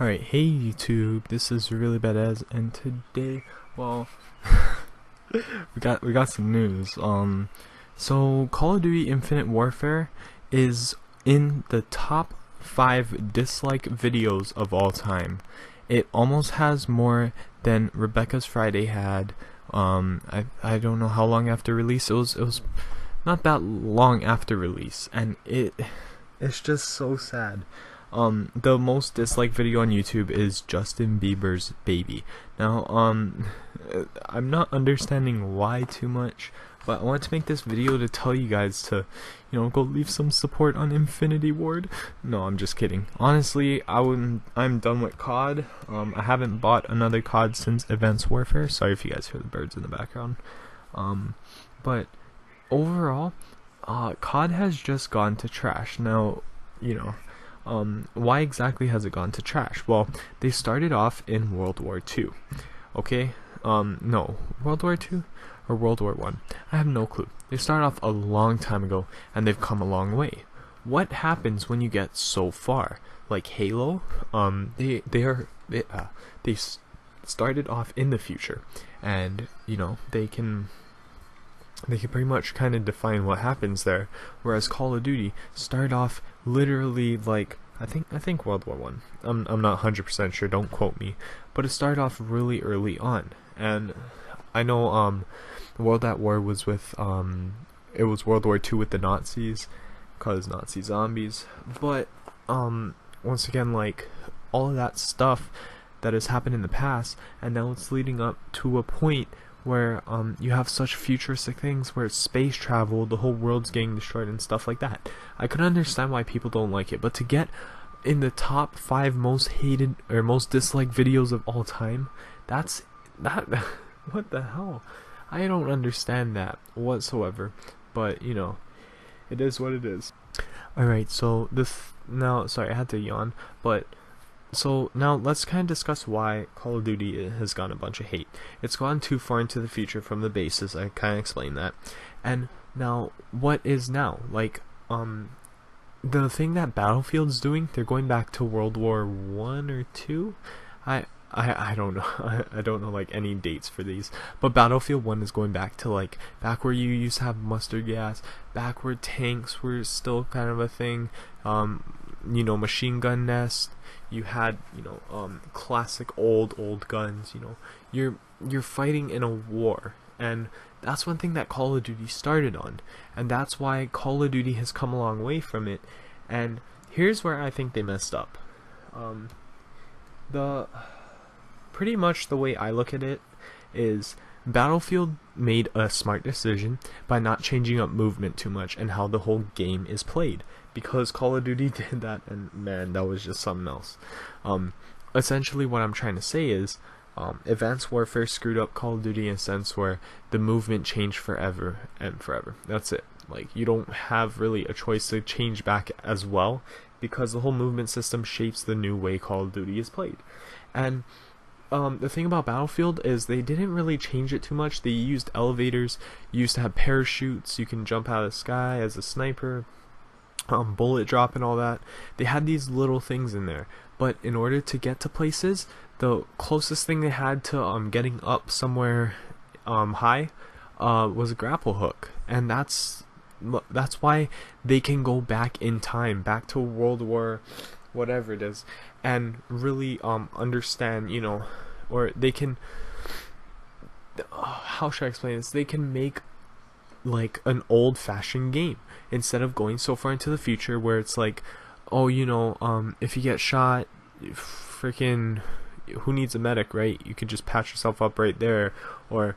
Alright, hey YouTube, this is Really Bad Az, and today, well, we got some news. So Call of Duty Infinite Warfare is in the top 5 dislike videos of all time. It almost has more than Rebecca's Friday had. I don't know how long after release. It was not that long after release, and it's just so sad. The most disliked video on YouTube is Justin Bieber's Baby. Now, I'm not understanding why too much, but I want to make this video to tell you guys to, go leave some support on Infinity Ward. No, I'm just kidding. Honestly, I'm done with COD. I haven't bought another COD since Advanced Warfare. Sorry if you guys hear the birds in the background. But overall, COD has just gone to trash. Now, why exactly has it gone to trash? Well, they started off in World War II. Okay? No. World War II? Or World War I? I have no clue. They started off a long time ago, and they've come a long way. What happens when you get so far? Like Halo? They started off in the future, and, they can pretty much kind of define what happens there, whereas Call of Duty started off literally like I think World War One. I'm not 100% sure, don't quote me, but it started off really early on. And I know World at War was with it was World War II with the Nazis, cause Nazi zombies. But once again, like, all of that stuff that has happened in the past, and now it's leading up to a point where you have such futuristic things where it's space travel, the whole world's getting destroyed and stuff like that. I could understand why people don't like it, but to get in the top 5 most hated or most disliked videos of all time, that's what the hell? I don't understand that whatsoever, but it is what it is. Alright, so now, sorry, I had to yawn, but so now let's kind of discuss why Call of Duty has gotten a bunch of hate. It's gone too far into the future from the basis. I kind of explained that. And now, what is now? Like, the thing that Battlefield's doing, they're going back to World War I or II? I don't know. I don't know like any dates for these. But Battlefield 1 is going back to back where you used to have mustard gas, back where tanks were still kind of a thing. Machine gun nest. You had, classic old guns. You're fighting in a war, and that's one thing that Call of Duty started on, and that's why Call of Duty has come a long way from it. And here's where I think they messed up. Pretty much the way I look at it is Battlefield made a smart decision by not changing up movement too much and how the whole game is played, because Call of Duty did that, and man, that was just something else. Essentially what I'm trying to say is Advanced Warfare screwed up Call of Duty in a sense where the movement changed forever and forever. That's it. Like, you don't have really a choice to change back as well, because the whole movement system shapes the new way Call of Duty is played. And the thing about Battlefield is they didn't really change it too much. They used elevators, you used to have parachutes, you can jump out of the sky as a sniper, bullet drop and all that. They had these little things in there, but in order to get to places, the closest thing they had to getting up somewhere high was a grapple hook. And that's why they can go back in time, back to World War whatever it is, and really understand, or they can, how should I explain this? They can make like an old-fashioned game instead of going so far into the future where it's like, oh, if you get shot, freaking, who needs a medic, right? You can just patch yourself up right there, or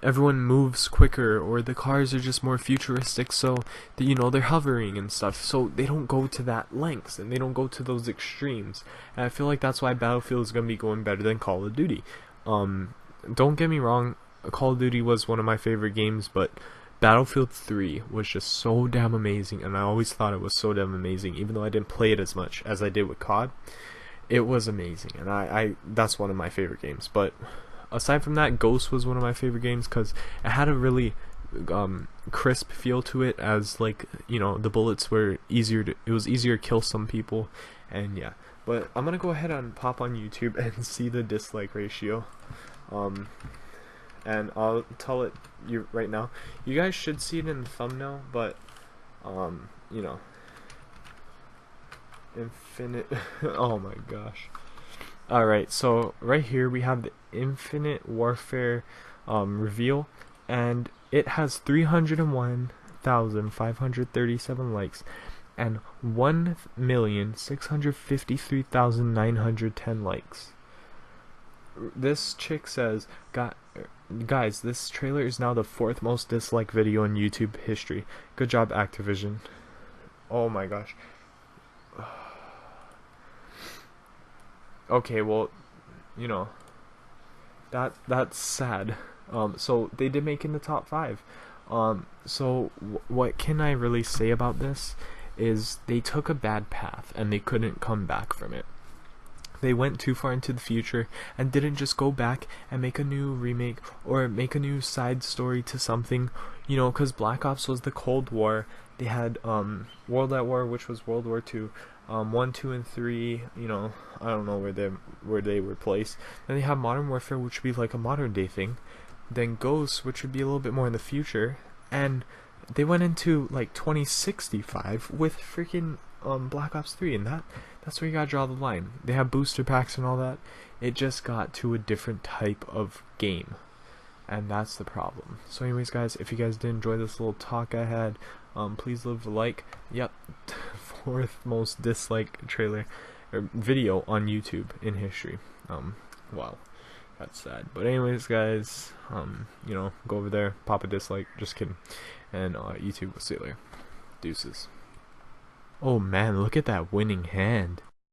everyone moves quicker, or the cars are just more futuristic, so they're hovering and stuff, so they don't go to that lengths and they don't go to those extremes. And I feel like that's why Battlefield is going to be going better than Call of Duty. Don't get me wrong, Call of Duty was one of my favorite games, but Battlefield 3 was just so damn amazing, and I always thought it was so damn amazing, even though I didn't play it as much as I did with COD. It was amazing, and I that's one of my favorite games. But aside from that, Ghost was one of my favorite games because it had a really crisp feel to it, as the bullets were easier to kill some people, and yeah. But I'm gonna go ahead and pop on YouTube and see the dislike ratio. And I'll tell it you right now. You guys should see it in the thumbnail, but you know, Infinite. Oh my gosh. Alright, so right here we have the Infinite Warfare reveal, and it has 301,537 likes and 1,653,910 likes. This chick says, guys, this trailer is now the 4th most disliked video in YouTube history. Good job, Activision. Oh my gosh. Okay, well, you know, that's sad. So they did make in the top 5. So what can I really say about this is they took a bad path and they couldn't come back from it. They went too far into the future and didn't just go back and make a new remake or make a new side story to something, you know, because Black Ops was the Cold War. They had World at War, which was World War II. 1, 2, and 3, you know, I don't know where they were placed. Then they have Modern Warfare, which would be like a modern day thing. Then Ghosts, which would be a little bit more in the future. And they went into like 2065 with freaking Black Ops 3, and that's where you gotta draw the line. They have booster packs and all that. It just got to a different type of game, and that's the problem. So anyways, guys, if you guys did enjoy this little talk I had, please leave a like. Yep, 4th most disliked trailer or video on YouTube in history. Wow, that's sad. But anyways, guys, you know, go over there, pop a dislike. Just kidding. And YouTube will see you later. Deuces. Oh man, look at that winning hand.